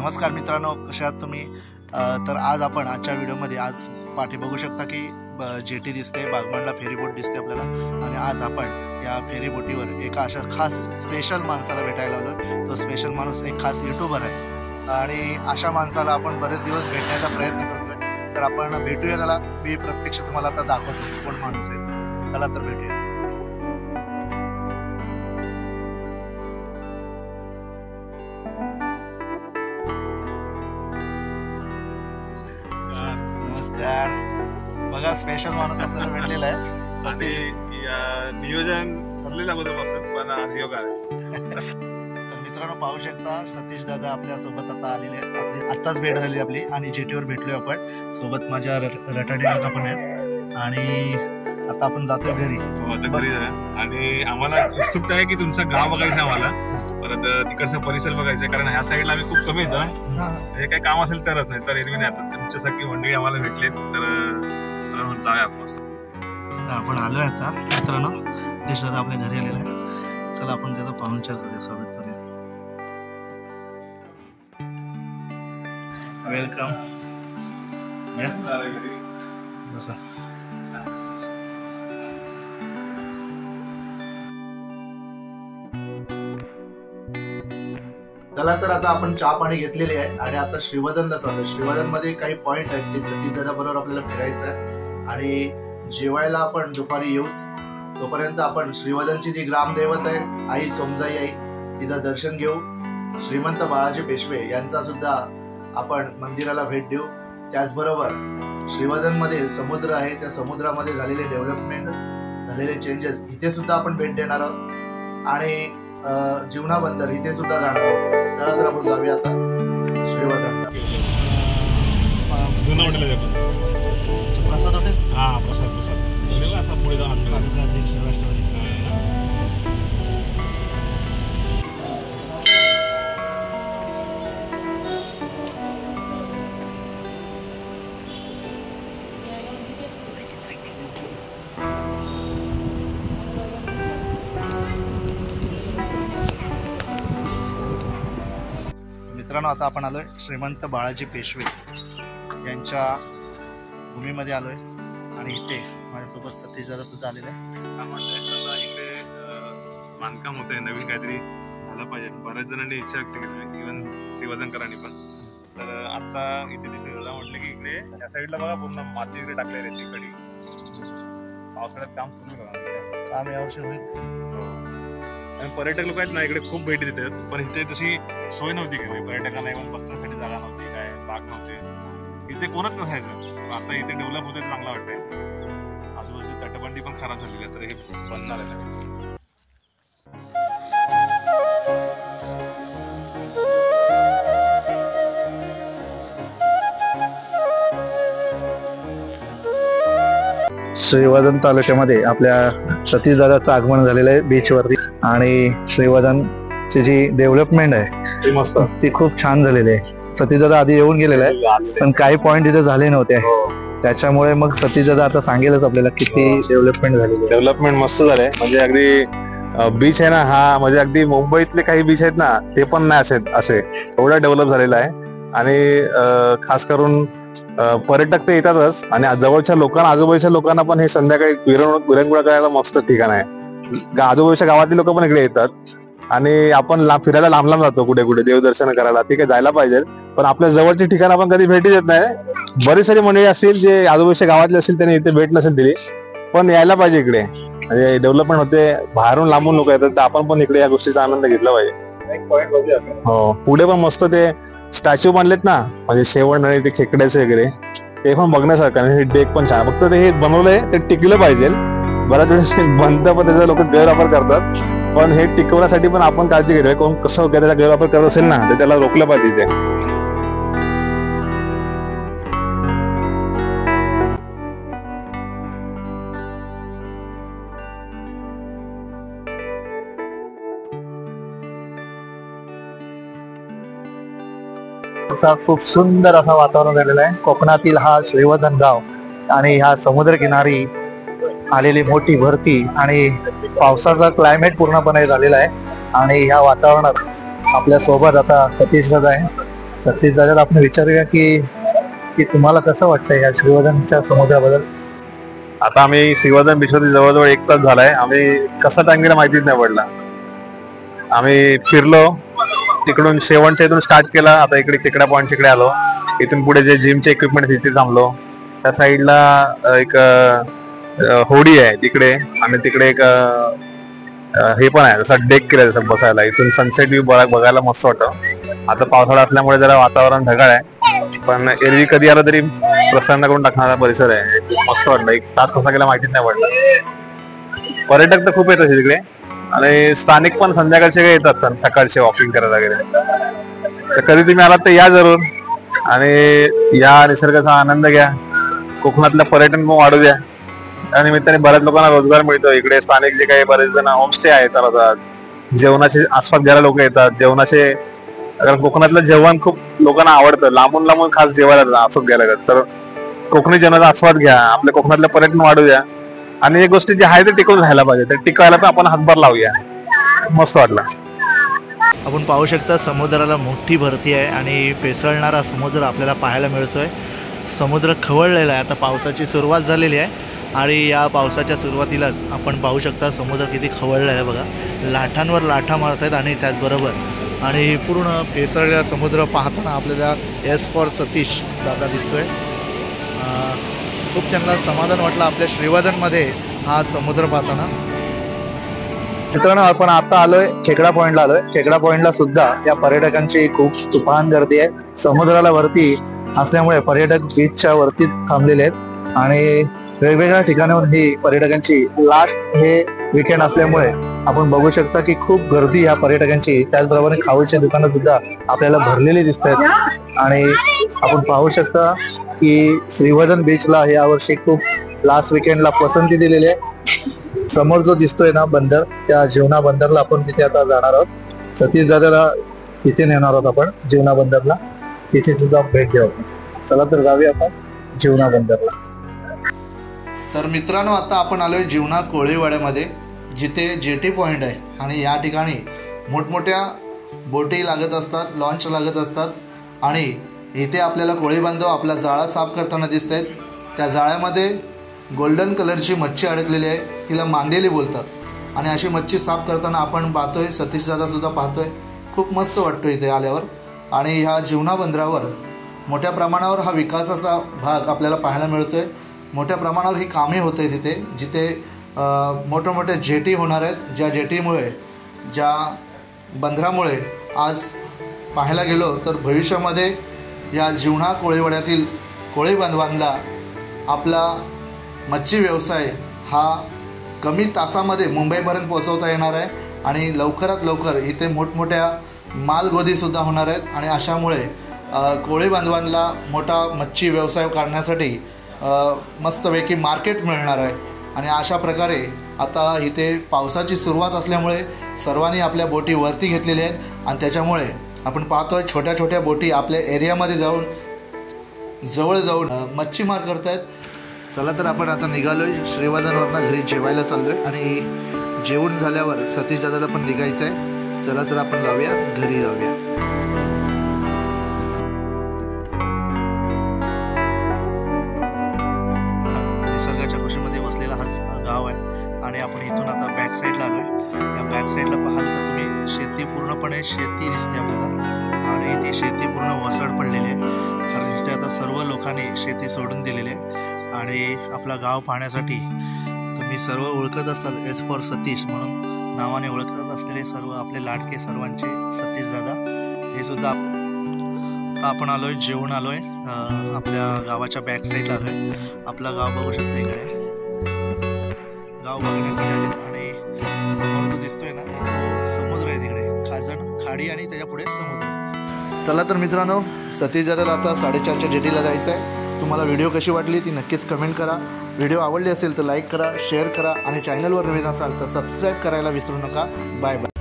नमस्कार मित्रांनो, कशा आहात तुम्ही? तर आज आपण आजच्या व्हिडिओमध्ये आज पाठी बघू शकता की जेटी दिसते, बागमांडला फेरीबोट दिसते आपल्याला. आणि आज आपण या फेरीबोटीवर एका अशा खास स्पेशल माणसाला भेटायला आलो. तो स्पेशल माणूस एक खास यूट्यूबर आहे आणि अशा माणसाला आपण बरेच दिवस भेटण्याचा प्रयत्न करतोय. तर आपण भेटूया त्याला. मी प्रत्यक्ष तुम्हाला आता दाखवतो कोण माणूस आहे. चला तर भेटूया. नमस्कार. बघा, स्पेशल माणूस आपल्याला भेटलेला आहे. आणि नियोजन ठरलेलं अगोदरपासून, पण आज योग आहे. तर मित्रांनो, पाहू शकता सतीश दादा आपल्या सोबत आता आलेले आहेत. आपली आत्ताच भेट झाली आपली आणि जेटीवर भेटलोय आपण. सोबत माझ्या रटाडे काका पण आहेत आणि आता आपण जातोय घरी. आणि आम्हाला उत्सुकता आहे की तुमचं गाव बघायचं आम्हाला, परत तिकडचा परिसर बघायचा, कारण ह्या साईडला आम्ही खूप कमी येतो. हे काही काम असेल तरच, नाही तर एरवी नाही येतात. तुमच्यासारखी मंडळी आम्हाला भेटलेत तर जाऊया आपण आलोय आता. मित्रांनो, सतीश दादा आपल्या घरी आलेला आहे. चला आपण त्याचा पाहुणचार करूया, स्वागत करूया. वेलकम. बसा. चला तर आता आपण चहा पाणी घेतलेले आहे आणि आता श्रीवर्धनला चाललो. श्रीवर्धन मध्ये काही पॉइंट आहेत ते सतीश दादा बरोबर आपल्याला फिरायचं आहे. आणि जेवायला आपण दुपारी येऊच. तोपर्यंत आपण श्रीवर्धनची जी ग्रामदैवत आहे आई सोमजाई आई, तिचं दर्शन घेऊ. श्रीमंत बाळाजी पेशवे यांचा सुद्धा आपण मंदिराला भेट देऊ. त्याचबरोबर श्रीवर्धन मध्ये समुद्र आहे, त्या समुद्रामध्ये झालेले डेव्हलपमेंट, झालेले चेंजेस इथे सुद्धा आपण भेट देणार आहोत. आणि जीवना बंदर इथे सुद्धा जाणार आहोत. चला तर आपण जाऊया आता श्रीवर्धनला. जुनं हॉटेल आहे प्रसाद हॉटेल. हा, प्रसाद पुढे जाऊन मित्रांनो, आता आपण आलोय श्रीमंत बाळाजी पेशवे यांच्या भूमीमध्ये आलोय आणि इथे माझ्यासोबत सतीश दादा सुद्धा आलेले आहे. इकडे बांधकाम होत आहे, नवीन काहीतरी झालं पाहिजे. बऱ्याच जणांनी इच्छा व्यक्त केली, इव्हन श्रीवर्धनकरांनी पण. तर आता इथे दिसायला म्हटलं की इकडे या साईडला बघा पूर्ण माती इकडे टाकले रेतीकडे. पावसाळ्यात काम सुरू आहे, काम यावर्षी होईल. आणि पर्यटक लोक आहेत ना इकडे खूप भेटी देतात, पण इथे तशी सोय नव्हती काही. पर्यटकांना येऊन बसण्यासाठी जागा नव्हती, काय बाग नव्हते, इथे कोणच नसायचं. आता इथे डेव्हलप होते, चांगलं वाटतंय. आजूबाजूची तटबंदी पण खराब झालेली आहे, तर हे बनणार आहे. श्रीवर्धन तालुक्यामध्ये आपल्या सतीश दादाचं आगमन झालेलं आहे बीचवरती. आणि श्रीवर्धनची जी डेव्हलपमेंट आहे मस्त, ती खूप छान झालेली आहे. सतीश दादा आधी येऊन गेलेला आहे, पण काही पॉइंट इथे झाले नव्हते. त्याच्यामुळे मग सतीश दादा आता सांगेलच आपल्याला किती डेव्हलपमेंट झालेली. डेव्हलपमेंट मस्त झालंय. म्हणजे अगदी बीच आहे ना हा, म्हणजे अगदी मुंबईतले काही बीच आहेत ना ते पण नाही असे एवढा डेव्हलप झालेला आहे. आणि खास करून पर्यटक ते येतातच, आणि जवळच्या लोकांना, आजूबाजूच्या लोकांना पण हे संध्याकाळी विरंगुळा करायला मस्त ठिकाण आहे. आजूबाजूच्या गावातली लोक पण इकडे येतात. आणि आपण फिरायला लांब लांब जातो कुठे कुठे देवदर्शन करायला, ठीक आहे जायला पाहिजे, पण आपल्या जवळची ठिकाण आपण कधी भेटी देत नाही. बरीच सारी मंडळी असतील जे आजूबाजूच्या गावातले असतील त्यांनी इथे भेट नसेल दिली, पण यायला पाहिजे इकडे. म्हणजे डेव्हलपमेंट होते, बाहेरून लांबून लोक येतात, तर आपण पण इकडे या गोष्टीचा आनंद घेतला पाहिजे. हो, पुढे पण मस्त ते स्टॅच्यू बांधलेत ना, म्हणजे शेवण आणि ते खेकड्याचे वगैरे, ते पण बघण्यासारखं. आणि हे डेक पण छान. फक्त ते हे बनवलंय ते टिकलं पाहिजे. बऱ्याच वेळेस बनतं पण त्याचा लोक गैरवापर करतात, पण हे टिकवण्यासाठी पण आपण काळजी घेतोय. कोण कसं त्याचा गैरवापर करत असेल ना, तर त्याला रोखलं पाहिजे ते. खूप सुंदर असं वातावरण झालेलं आहे. कोकणातील हा श्रीवर्धन गाव आणि ह्या समुद्रकिनारी आलेली मोठी भरती आणि पावसाचा क्लायमेट पूर्णपणे झालेला आहे. आणि ह्या वातावरणात आपल्या सोबत आता सतीश दादा आहे. सतीश दादाला आपण विचारूया की तुम्हाला कसं वाटतं या श्रीवर्धनच्या समुद्राबद्दल. आता आम्ही श्रीवर्धन बीचवरती जवळजवळ 1 तास झालाय. आम्ही कसा टाइम गेला माहितीच नाही पडला. आम्ही फिरलो, तिकडून शेवणच्या इथून स्टार्ट केला. आता इकडे खेकडा पॉईंट इकडे आलो. इथून पुढे जे जिमचे इक्विपमेंट तिथे थांबलो. त्या साईडला एक होडी आहे तिकडे, आणि तिकडे एक हे पण आहे, जसं डेक केलं जसं बसायला. इथून सनसेट व्ह्यू बघायला मस्त वाटतं. आता पावसाळा असल्यामुळे जरा वातावरण ढगाळ आहे, पण एरवी कधी आलं तरी प्रसन्न करून टाकणारा परिसर आहे. मस्त वाटलं. 1 तास कसा गेला माहितीच नाही पडलं. पर्यटक तर खूप येतात तिकडे, आणि स्थानिक पण संध्याकाळचे येतात, सकाळचे वॉकिंग करायला वगैरे. तर कधी तुम्ही आलात तर या जरूर, आणि या निसर्गाचा आनंद घ्या. कोकणातलं पर्यटन पण वाढू द्या. त्या निमित्ताने बऱ्याच लोकांना रोजगार मिळतो. इकडे स्थानिक जे काही बरेच जण होमस्टे आहेत चालवतात. जेवणाचे आस्वाद घ्यायला लोक येतात. जेवणाचे, कारण कोकणातलं जेवण खूप लोकांना आवडतं. लांबून लांबून खास जेवायला आस्वाद घ्यायला लागतात. तर कोकणी जेवणाचा आस्वाद घ्या. आपल्या कोकणातलं पर्यटन वाढू द्या, आणि एक गोष्टी जे आहे ते टिकवून राहायला पाहिजे. तर टिकवायला पण आपण हातभार लावूया. मस्त वाटलं. आपण पाहू शकता समुद्राला मोठी भरती आहे आणि पेसळणारा समुद्र आपल्याला पाहायला मिळतोय. समुद्र खवळलेला आहे. आता पावसाची सुरुवात झालेली आहे, आणि या पावसाच्या सुरुवातीलाच आपण पाहू शकता समुद्र किती खवळलेला आहे बघा. लाटांवर लाटा मारत आहेत, आणि त्याचबरोबर आणि पूर्ण पेसळलेला समुद्र पाहताना आपल्याला एस फॉर सतीश दादा दिसतोय. खूप त्यांना समाधान वाटलं आपल्या श्रीवर्धनमध्ये हा समुद्र पाहताना. मित्रांनो, आपण आता आलोय खेकडा पॉईंटला आलोय. खेकडा पॉईंटला सुद्धा या पर्यटकांची खूप तुफान गर्दी आहे. समुद्राला वरती असल्यामुळे पर्यटक बीचच्या वरती थांबलेले आहेत, आणि वेगवेगळ्या ठिकाणाहून ही पर्यटकांची लास्ट हे वीकेंड असल्यामुळे आपण बघू शकता की खूप गर्दी या पर्यटकांची. त्याचप्रमाणे खाऊचे दुकानं सुद्धा आपल्याला भरलेली दिसत आहेत, आणि आपण पाहू शकता की श्रीवर्धन बीचला यावर्षी खूप लास्ट वीकेंडला पसंती दिलेली आहे. समोर जो दिसतोय ना बंदर, त्या जीवना बंदरला आपण तिथे आता जाणार आहोत. सतीश दादाला तिथे नेणार आहोत आपण जीवना बंदरला. तिथे सुद्धा भेट देऊ. चला तर जाऊया आपण जीवना बंदरला. तर मित्रांनो, आता आपण आलोय जीवना कोळीवाड्यामध्ये, जिथे जेटी पॉईंट आहे, आणि या ठिकाणी मोठमोठ्या बोटी लागत असतात, लॉन्च लागत असतात, आणि इथे आपल्याला कोळी बांधव आपला जाळा साफ करताना दिसत आहेत. त्या जाळ्यामध्ये गोल्डन कलरची मच्छी अडकलेली आहे, तिला मांदेली बोलतात, आणि अशी मच्छी साफ करताना आपण पाहतोय. सतीश दादा सुद्धा पाहतोय. खूप मस्त वाटतो इथे आल्यावर. आणि ह्या जीवना बंदरावर मोठ्या प्रमाणावर हा विकासाचा भाग आपल्याला पाहायला मिळतोय. मोठ्या प्रमाणावर ही कामे होत आहेत तिथे, जिथे मोठमोठ्या जेटी होणार आहेत. ज्या जेटीमुळे, ज्या बंदरामुळे आज पाहायला गेलो तर भविष्यामध्ये या जीवना कोळीवाड्यातील कोळी बांधवांना आपला मच्छी व्यवसाय हा कमी तासामध्ये मुंबईपर्यंत पोहोचवता येणार आहे, आणि लवकरात लवकर इथे मोठमोठ्या मालगोदीसुद्धा होणार आहेत. आणि अशामुळे कोळी बांधवांना मोठा मच्छी व्यवसाय करण्यासाठी मस्तपैकी मार्केट मिळणार आहे. आणि अशा प्रकारे आता इथे पावसाची सुरुवात असल्यामुळे सर्वांनी आपल्या बोटी वरती घेतलेल्या आहेत, आणि त्याच्यामुळे आपण पाहतोय छोट्या छोट्या बोटी आपल्या एरियामध्ये जवळ जाऊन मच्छीमार करत आहेत. चला तर आपण आता निघालोय श्रीवर्धनवरनं घरी जेवायला चाललोय, आणि जेवण झाल्यावर सतीश दादाला पण निघायचं आहे. चला तर आपण जाऊया, घरी जाऊया. निसर्गाच्या कुशीमध्ये वसलेला हा गाव आहे, आणि आपण इथून आता बॅक साईडला आलोय. या बॅक साईडला पाहाल तर तुम्ही शेती, पूर्णपणे शेती दिसते आपल्याला, आणि ती शेती पूर्ण वसड पडलेली आहे, कारण इथे आता सर्व लोकांनी शेती सोडून दिलेली आहे. आणि आपला गाव पाहण्यासाठी तुम्ही सर्व ओळखत असाल, एस फॉर सतीश म्हणून नावाने ओळखत असलेले सर्व आपले लाडके सर्वांचे सतीश दादा, हे सुद्धा. आपण आलोय, जेवण आलोय, आपल्या गावाच्या बॅक साईडला आलोय. आपला गाव बघू शकता, इकडे गाव बघण्यासाठी आले, आणि समोर जो दिसतोय ना तो समुद्र आहे. तिकडे खाडी, आणि त्याच्या पुढे समुद्र. चला तर मित्रांनो, सतीश दादाला आता 4:30च्या जेटीला जायचं आहे. तुम्हाला व्हिडिओ कशी वाटली ती नक्कीच कमेंट करा. व्हिडिओ आवडली असेल तर लाईक करा, शेअर करा, आणि चॅनलवर नवीन असाल तर सबस्क्राईब करायला विसरू नका. Bye bye.